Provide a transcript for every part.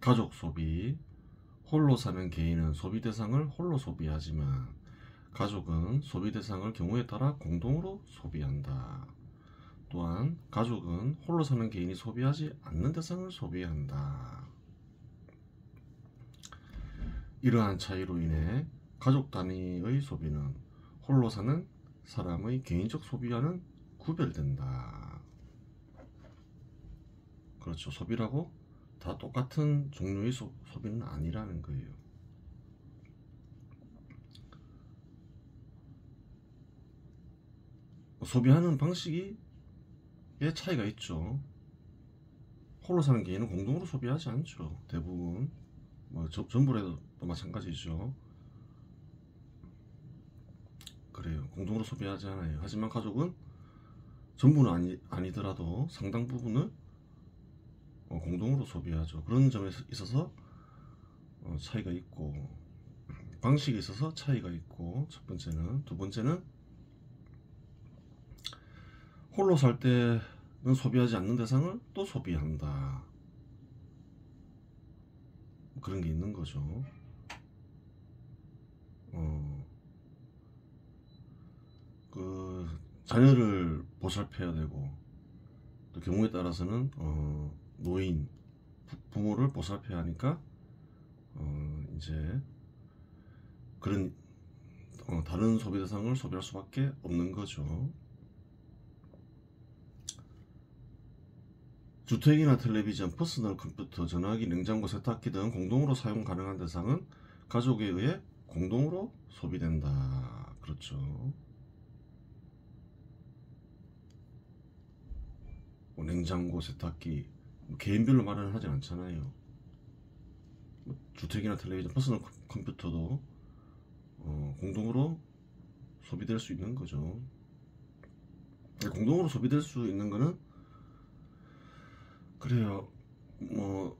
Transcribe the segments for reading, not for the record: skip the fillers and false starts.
가족 소비. 홀로 사는 개인은 소비 대상을 홀로 소비하지만 가족은 소비 대상을 경우에 따라 공동으로 소비한다. 또한 가족은 홀로 사는 개인이 소비하지 않는 대상을 소비한다. 이러한 차이로 인해 가족 단위의 소비는 홀로 사는 사람의 개인적 소비와는 구별된다. 그렇죠. 소비라고 다 똑같은 종류의 소비는 아니라는 거예요. 소비하는 방식이 차이가 있죠. 홀로 사는 개인은 공동으로 소비하지 않죠. 대부분 전부라도 마찬가지죠. 그래요. 공동으로 소비하지 않아요. 하지만 가족은 전부는 아니더라도 상당 부분을 공동으로 소비하죠. 그런 점에 있어서 차이가 있고, 방식에 있어서 차이가 있고, 첫 번째는. 두 번째는 홀로 살 때는 소비하지 않는 대상을 또 소비한다. 그런 게 있는 거죠. 자녀를 보살펴야 되고, 또 경우에 따라서는 노인, 부모를 보살펴야 하니까 이제 그런 다른 소비 대상을 소비할 수밖에 없는 거죠. 주택이나 텔레비전, 퍼스널 컴퓨터, 전화기, 냉장고, 세탁기 등 공동으로 사용 가능한 대상은 가족에 의해 공동으로 소비된다. 그렇죠. 냉장고, 세탁기 개인별로 마련을 하진 않잖아요. 주택이나 텔레비전, 퍼스널 컴퓨터도 공동으로 소비될 수 있는 거죠. 공동으로 소비될 수 있는 거는 그래요.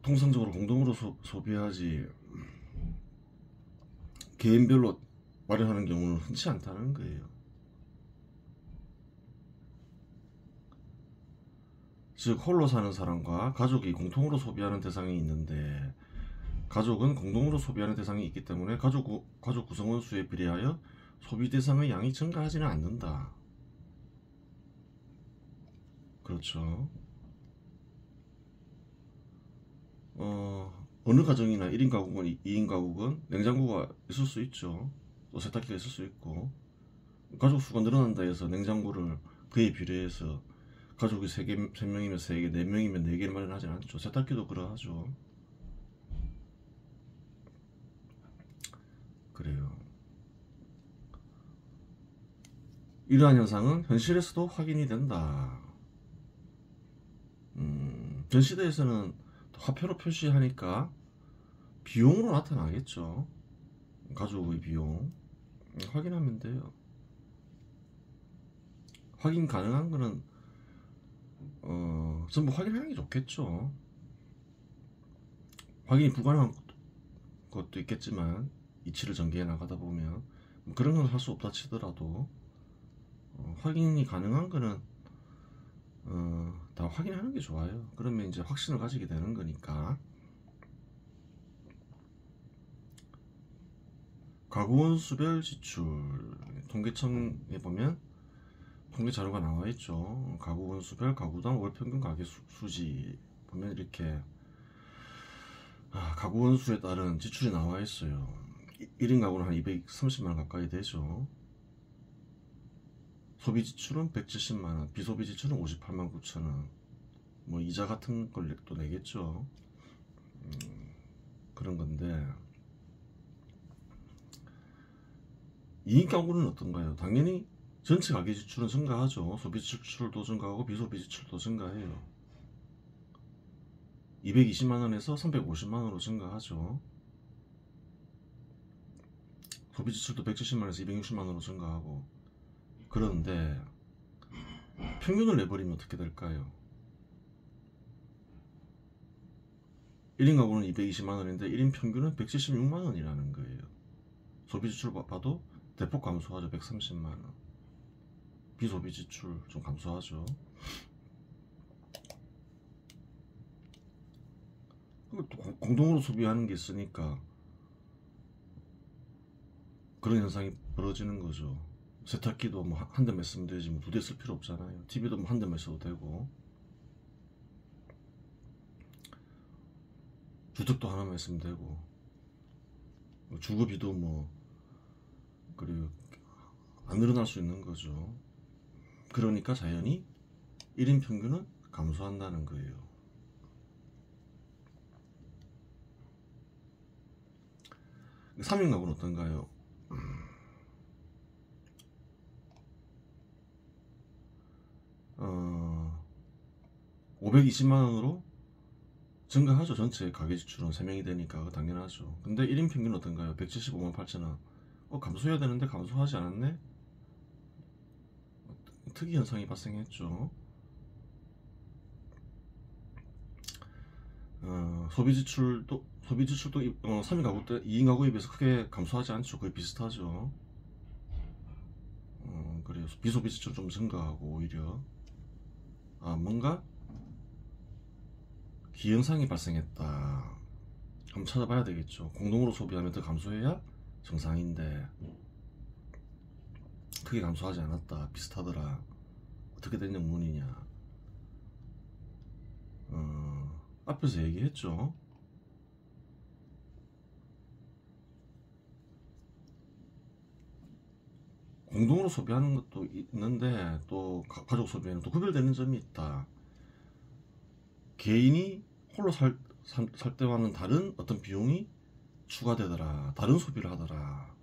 통상적으로 공동으로 소비하지 개인별로 마련하는 경우는 흔치 않다는 거예요. 즉 홀로 사는 사람과 가족이 공통으로 소비하는 대상이 있는데 가족은 공동으로 소비하는 대상이 있기 때문에 가족 구성원 수에 비례하여 소비 대상의 양이 증가하지는 않는다. 그렇죠. 어느 가정이나 1인 가구건 2인 가구건 냉장고가 있을 수 있죠. 또 세탁기가 있을 수 있고, 가족 수가 늘어난다 해서 냉장고를 그에 비례해서 가족이 3명이면 3개, 4명이면 4개를 마련하지 않죠. 세탁기도 그러하죠. 그래요. 이러한 현상은 현실에서도 확인이 된다. 전 시대에서는 화폐로 표시하니까 비용으로 나타나겠죠. 가족의 비용 확인하면 돼요. 확인 가능한 거는 전부 확인하는 게 좋겠죠. 확인이 불가능한 것도 있겠지만 이치를 전개해 나가다 보면 그런 건 할 수 없다 치더라도 확인이 가능한 거는 다 확인하는 게 좋아요. 그러면 이제 확신을 가지게 되는 거니까. 가구원 수별 지출 통계청에 보면 통계 자료가 나와 있죠. 가구원 수별 가구당 월 평균 가계 수지 보면 이렇게 가구원 수에 따른 지출이 나와 있어요. 1인 가구는 한 230만원 가까이 되죠. 소비 지출은 170만원, 비소비 지출은 58만 9천원. 뭐 이자 같은 걸 또 내겠죠. 그런 건데 2인 가구는 어떤가요? 당연히 전체 가계 지출은 증가하죠. 소비 지출도 증가하고 비소비 지출도 증가해요. 220만원에서 350만원으로 증가하죠. 소비 지출도 170만원에서 260만원으로 증가하고. 그런데 평균을 내버리면 어떻게 될까요? 1인 가구는 220만원인데 1인 평균은 176만원이라는 거예요. 소비 지출 봐도 대폭 감소하죠. 130만원. 비소비 지출 좀 감소하죠. 공동으로 소비하는 게 있으니까 그런 현상이 벌어지는 거죠. 세탁기도 뭐 한 대만 쓰면 되지 뭐 두 대 쓸 필요 없잖아요. TV도 뭐 한 대만 써도 되고, 주택도 하나만 있으면 되고, 주거비도 뭐 그리고 안 늘어날 수 있는 거죠. 그러니까 자연히 1인 평균은 감소한다는 거예요. 3인 가구는 어떤가요? 520만원으로 증가하죠. 전체 가계지출은 3명이 되니까 당연하죠. 근데 1인 평균은 어떤가요? 175만 8천원. 감소해야 되는데 감소하지 않았네? 특이 현상이 발생했죠. 소비지출도 3인 가구 때 2인 가구에 비해서 크게 감소하지 않죠. 거의 비슷하죠. 그래요. 비소비지출 좀 증가하고 오히려 뭔가 기현상이 발생했다. 한번 찾아봐야 되겠죠. 공동으로 소비하면 더 감소해야 정상인데 크게 감소하지 않았다. 비슷하더라. 어떻게 된 영문이냐. 앞에서 얘기했죠. 공동으로 소비하는 것도 있는데 또 가족 소비에는 또 구별되는 점이 있다. 개인이 홀로 살 때와는 다른 어떤 비용이 추가되더라. 다른 소비를 하더라.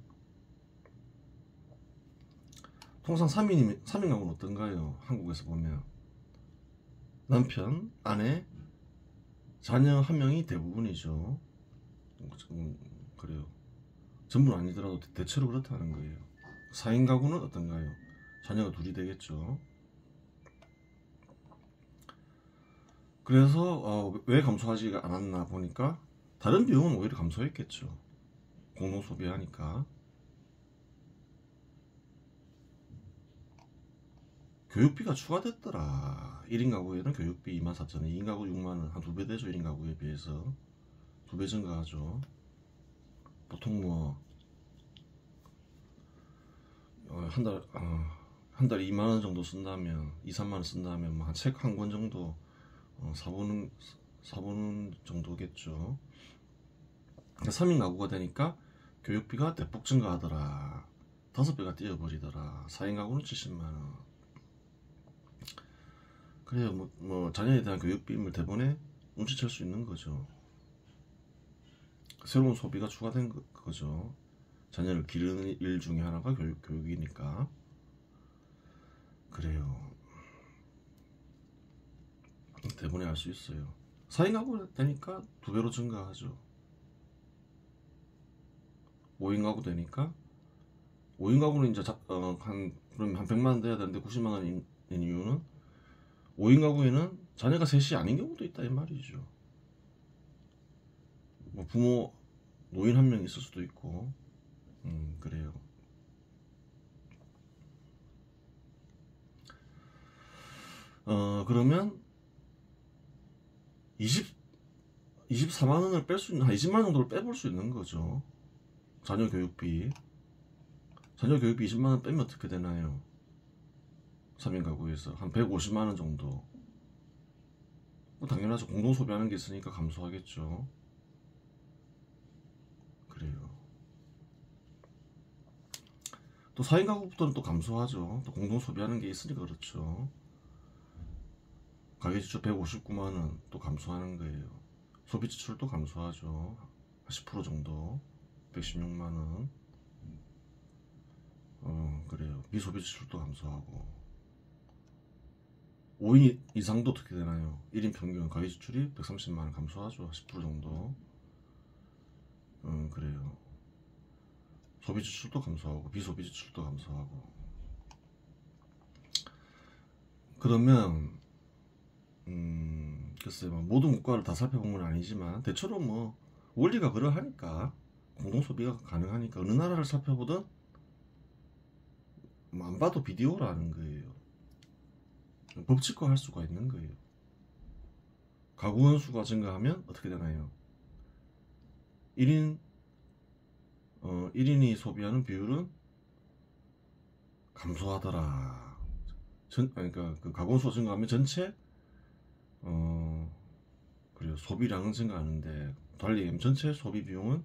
통상 3인 가구는 어떤가요? 한국에서 보면 남편, 아내, 자녀 1명이 대부분이죠. 그래요. 전부는 아니더라도 대체로 그렇다는 거예요. 4인 가구는 어떤가요? 자녀가 2이 되겠죠. 그래서 왜 감소하지 않았나 보니까 다른 비용은 오히려 감소했겠죠. 공동 소비하니까. 교육비가 추가됐더라. 1인 가구에는 교육비 24,000원, 2인 가구 6만원, 한 2배 되죠. 1인 가구에 비해서 2배 증가하죠. 보통 뭐 한 달에 2만원 정도 쓴다면, 2, 3만원 쓴다면 뭐 한 책 한 권 정도 사보는 정도겠죠. 3인 가구가 되니까 교육비가 대폭 증가하더라. 5배가 뛰어버리더라. 4인 가구는 70만원. 그래요. 뭐 자녀에 대한 교육비임을 대본에 눈치챌 수 있는 거죠. 새로운 소비가 추가된 거죠. 자녀를 기르는 일 중에 하나가 교육이니까. 그래요. 대본에 알 수 있어요. 4인 가구 되니까 2배로 증가하죠. 5인 가구 되니까 5인 가구는 이제 한 100만원 돼야 되는데 90만원인 이유는 5인 가구에는 자녀가 셋이 아닌 경우도 있다 이 말이죠. 뭐 부모 노인 1명 있을 수도 있고. 그래요. 그러면 24만원을 뺄 수 있는, 한 20만원 정도를 빼볼 수 있는 거죠. 자녀 교육비 20만원 빼면 어떻게 되나요? 3인 가구에서 한 150만원 정도. 당연하죠. 공동 소비하는 게 있으니까 감소하겠죠. 그래요. 또 4인 가구부터는 또 감소하죠. 또 공동 소비하는 게 있으니까 그렇죠. 가계지출 159만원 또 감소하는 거예요. 소비지출도 감소하죠. 10% 정도. 116만원. 그래요. 미소비지출도 감소하고. 5인 이상도 어떻게 되나요? 1인 평균 가계지출이 130만원 감소하죠. 10% 정도. 그래요. 소비지출도 감소하고 비소비지출도 감소하고. 그러면 글쎄 뭐 모든 국가를 다 살펴본 건 아니지만 대체로 뭐 원리가 그러하니까 공동소비가 가능하니까 어느 나라를 살펴보든 뭐 안 봐도 비디오라는 거예요. 법칙화할 수가 있는 거예요. 가구 원수가 증가하면 어떻게 되나요? 1인 1인이 소비하는 비율은 감소하더라. 그러니까 그 가공수가 증가하면 전체 그리고 소비량은 증가하는데, 달리 얘기하면 전체 소비 비용은,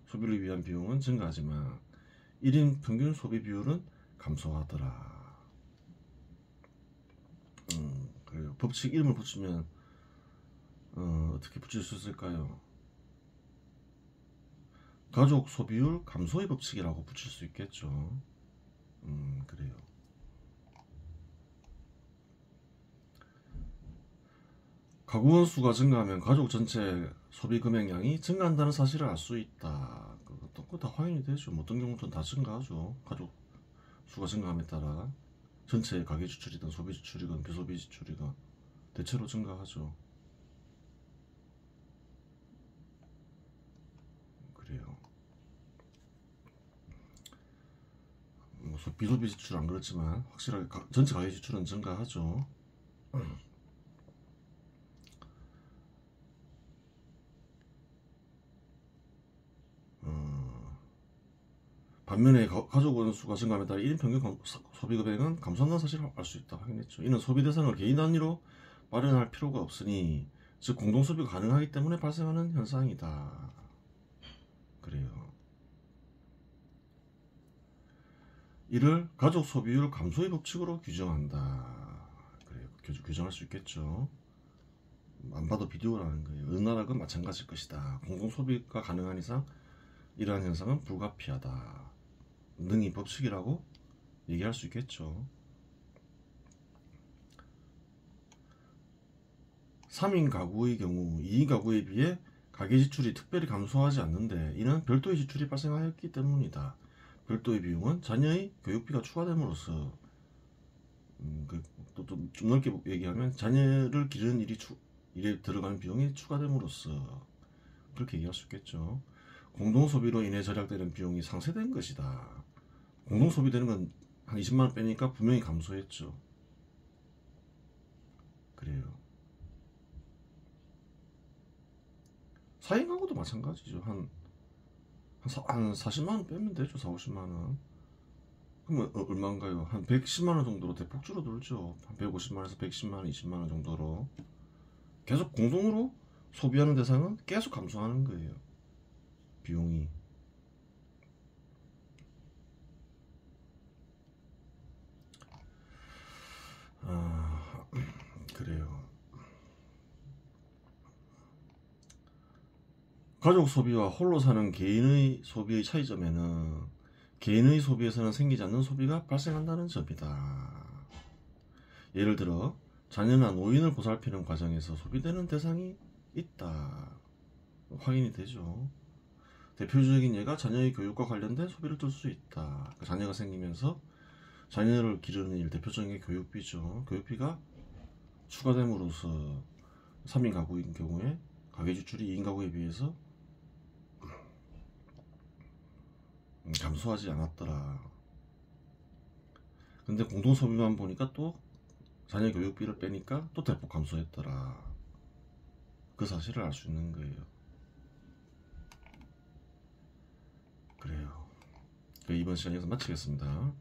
소비를 위한 비용은 증가하지만 1인 평균 소비 비율은 감소하더라. 그래요. 법칙 이름을 붙이면 어떻게 붙일 수 있을까요? 가족 소비율 감소의 법칙이라고 붙일 수 있겠죠. 그래요. 가구 원수가 증가하면 가족 전체 소비 금액량이 증가한다는 사실을 알 수 있다. 그것도 다 확인이 되죠. 뭐 어떤 경우는 다 증가하죠. 가족 수가 증가함에 따라 전체 가계 지출이든 소비 지출이건 비소비 지출이건 대체로 증가하죠. 그래요. 뭐 비소비 지출 안 그렇지만 확실하게 전체 가계 지출은 증가하죠. 반면에 가족 원수가 증가함에 따라 1인 평균 소비 금액은 감소한다는 사실을 알 수 있다 확인했죠. 이는 소비 대상을 개인 단위로 마련할 필요가 없으니, 즉 공동 소비가 가능하기 때문에 발생하는 현상이다. 그래요. 이를 가족 소비율 감소의 법칙으로 규정한다. 그래요. 규정할 수 있겠죠. 안 봐도 비디오라는 거예요. 어느 나라건 마찬가지일 것이다. 공동 소비가 가능한 이상 이러한 현상은 불가피하다. 능히 법칙이라고 얘기할 수 있겠죠. 3인 가구의 경우 2인 가구에 비해 가계 지출이 특별히 감소하지 않는데, 이는 별도의 지출이 발생하였기 때문이다. 별도의 비용은 자녀의 교육비가 추가됨으로써, 좀 넓게 얘기하면 자녀를 기르는 일에 들어가는 비용이 추가됨으로써, 그렇게 얘기할 수 있겠죠. 공동소비로 인해 절약되는 비용이 상쇄된 것이다. 공동소비되는 건 한 20만원 빼니까 분명히 감소했죠. 그래요. 4인 가구도 마찬가지죠. 한 40만원 빼면 되죠. 40~50만원. 그러면 얼마인가요? 한 110만원 정도로 대폭 줄어들죠. 한 150만원에서 110만원, 20만원 정도로. 계속 공동으로 소비하는 대상은 계속 감소하는 거예요. 비용이. 그래요. 가족 소비와 홀로 사는 개인의 소비의 차이점에는 개인의 소비에서는 생기지 않는 소비가 발생한다는 점이다. 예를 들어 자녀나 노인을 보살피는 과정에서 소비되는 대상이 있다. 확인이 되죠. 대표적인 예가 자녀의 교육과 관련된 소비를 들 수 있다. 자녀가 생기면서 자녀를 기르는 일, 대표적인 게 교육비죠. 교육비가 추가됨으로써 3인 가구인 경우에 가계 지출이 2인 가구에 비해서 감소하지 않았더라. 근데 공동소비만 보니까 또 자녀 교육비를 빼니까 또 대폭 감소했더라. 그 사실을 알 수 있는 거예요. 그래요. 이번 시간 여기서 마치겠습니다.